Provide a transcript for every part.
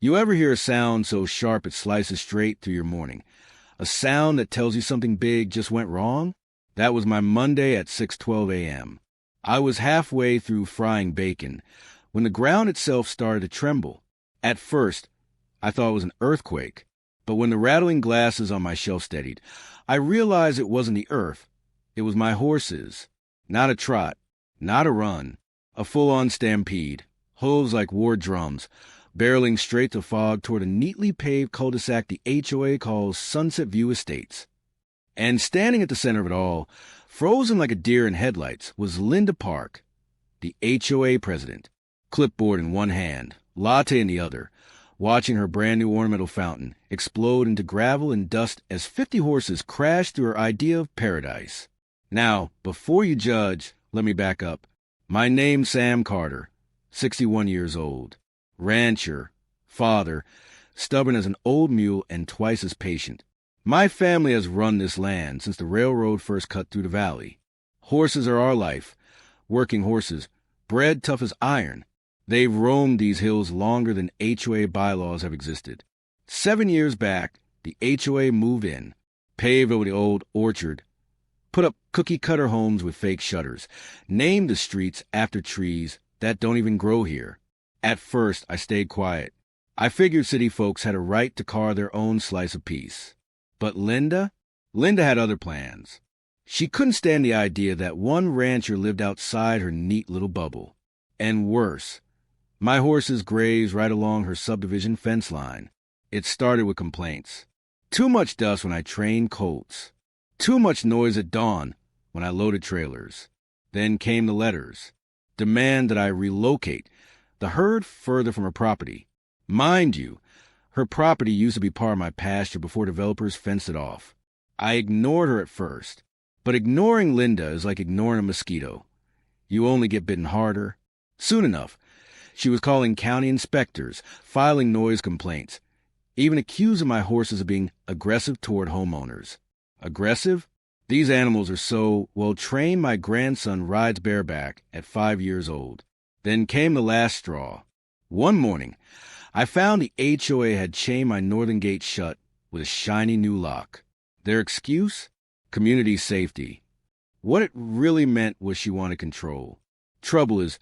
You ever hear a sound so sharp it slices straight through your morning? A sound that tells you something big just went wrong? That was my Monday at 6:12 a.m. I was halfway through frying bacon when the ground itself started to tremble. At first, I thought it was an earthquake, but when the rattling glasses on my shelf steadied, I realized it wasn't the earth. It was my horses. Not a trot, not a run, a full-on stampede, hooves like war drums, barreling straight to fog toward a neatly paved cul-de-sac the HOA calls Sunset View Estates. And standing at the center of it all, frozen like a deer in headlights, was Linda Park, the HOA president, clipboard in one hand, latte in the other, watching her brand-new ornamental fountain explode into gravel and dust as 50 horses crashed through her idea of paradise. Now, before you judge, let me back up. My name's Sam Carter, 61 years old, rancher, father, stubborn as an old mule and twice as patient. My family has run this land since the railroad first cut through the valley. Horses are our life, working horses, bred tough as iron. They've roamed these hills longer than HOA bylaws have existed. 7 years back, the HOA moved in, paved over the old orchard, put up cookie-cutter homes with fake shutters, named the streets after trees that don't even grow here. At first, I stayed quiet. I figured city folks had a right to carve their own slice of peace. But Linda had other plans. She couldn't stand the idea that one rancher lived outside her neat little bubble. And worse, my horses graze right along her subdivision fence line. It started with complaints. Too much dust when I trained colts. Too much noise at dawn when I loaded trailers. Then came the letters. Demand that I relocate the herd further from her property. Mind you, her property used to be part of my pasture before developers fenced it off. I ignored her at first, but ignoring Linda is like ignoring a mosquito. You only get bitten harder. Soon enough, she was calling county inspectors, filing noise complaints, even accusing my horses of being aggressive toward homeowners. Aggressive? These animals are so well-trained my grandson rides bareback at 5 years old. Then came the last straw. One morning, I found the HOA had chained my northern gate shut with a shiny new lock. Their excuse? Community safety. What it really meant was she wanted control. Trouble is,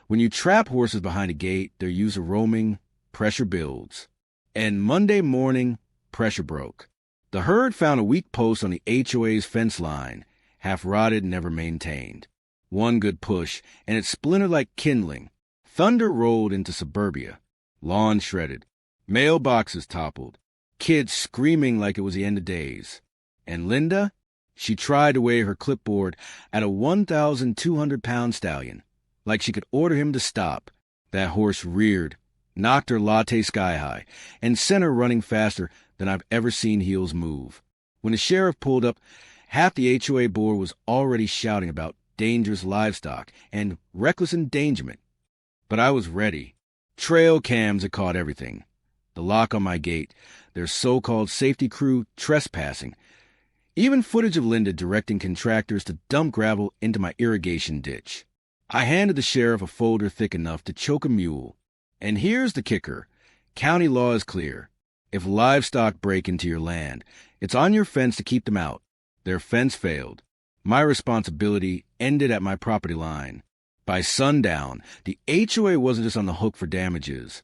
when you trap horses behind a gate, they're used to roaming, pressure builds. And Monday morning, pressure broke. The herd found a weak post on the HOA's fence line, half rotted and never maintained. One good push, and it splintered like kindling. Thunder rolled into suburbia. Lawn shredded. Mailboxes toppled. Kids screaming like it was the end of days. And Linda? She tried to wave her clipboard at a 1,200-pound stallion, like she could order him to stop. That horse reared, knocked her latte sky-high, and sent her running faster than I've ever seen heels move. When the sheriff pulled up, half the HOA board was already shouting about dangerous livestock and reckless endangerment. But I was ready. Trail cams had caught everything. The lock on my gate, their so-called safety crew trespassing, even footage of Linda directing contractors to dump gravel into my irrigation ditch. I handed the sheriff a folder thick enough to choke a mule. And here's the kicker. County law is clear. If livestock break into your land, it's on your fence to keep them out. Their fence failed. My responsibility ended at my property line. By sundown, the HOA wasn't just on the hook for damages.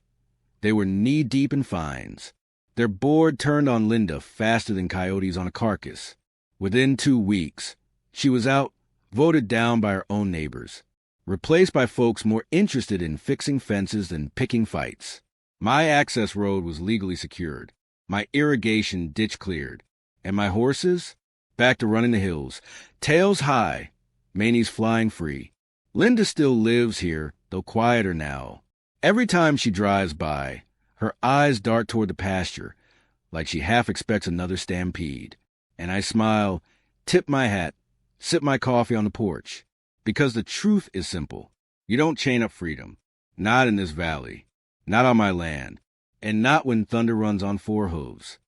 They were knee-deep in fines. Their board turned on Linda faster than coyotes on a carcass. Within 2 weeks, she was out, voted down by her own neighbors, replaced by folks more interested in fixing fences than picking fights. My access road was legally secured, my irrigation ditch cleared, and my horses, back to running the hills, tails high, manes flying free. Linda still lives here, though quieter now. Every time she drives by, her eyes dart toward the pasture, like she half expects another stampede. And I smile, tip my hat, sip my coffee on the porch. Because the truth is simple. You don't chain up freedom. Not in this valley. Not on my land. And not when thunder runs on 4 hooves.